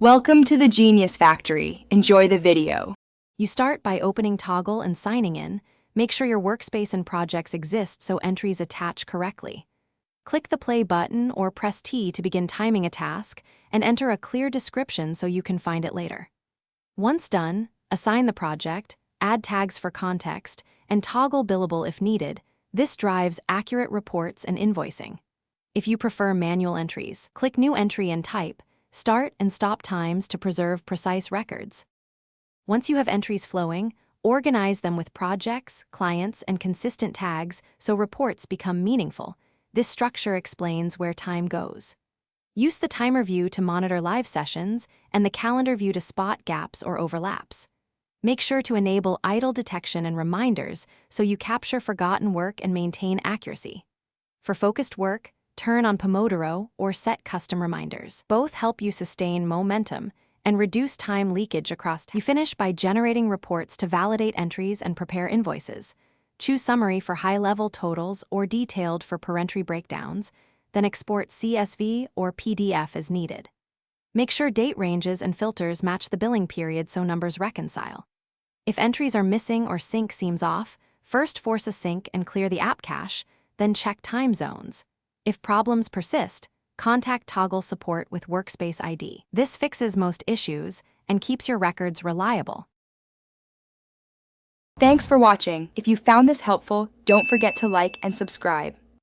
Welcome to the Genius Factory. Enjoy the video. You start by opening Toggl and signing in. Make sure your workspace and projects exist so entries attach correctly. Click the play button or press T to begin timing a task and enter a clear description so you can find it later. Once done, assign the project, add tags for context, and toggle billable if needed. This drives accurate reports and invoicing. If you prefer manual entries, click New Entry and type start and stop times to preserve precise records. Once you have entries flowing, organize them with projects, clients, and consistent tags so reports become meaningful. This structure explains where time goes. Use the timer view to monitor live sessions and the calendar view to spot gaps or overlaps. Make sure to enable idle detection and reminders so you capture forgotten work and maintain accuracy. For focused work, turn on Pomodoro or set custom reminders. Both help you sustain momentum and reduce time leakage across tasks. You finish by generating reports to validate entries and prepare invoices. Choose summary for high-level totals or detailed for per-entry breakdowns, then export CSV or PDF as needed. Make sure date ranges and filters match the billing period so numbers reconcile. If entries are missing or sync seems off, first force a sync and clear the app cache, then check time zones. If problems persist, contact Toggl support with Workspace ID. This fixes most issues and keeps your records reliable. Thanks for watching. If you found this helpful, don't forget to like and subscribe.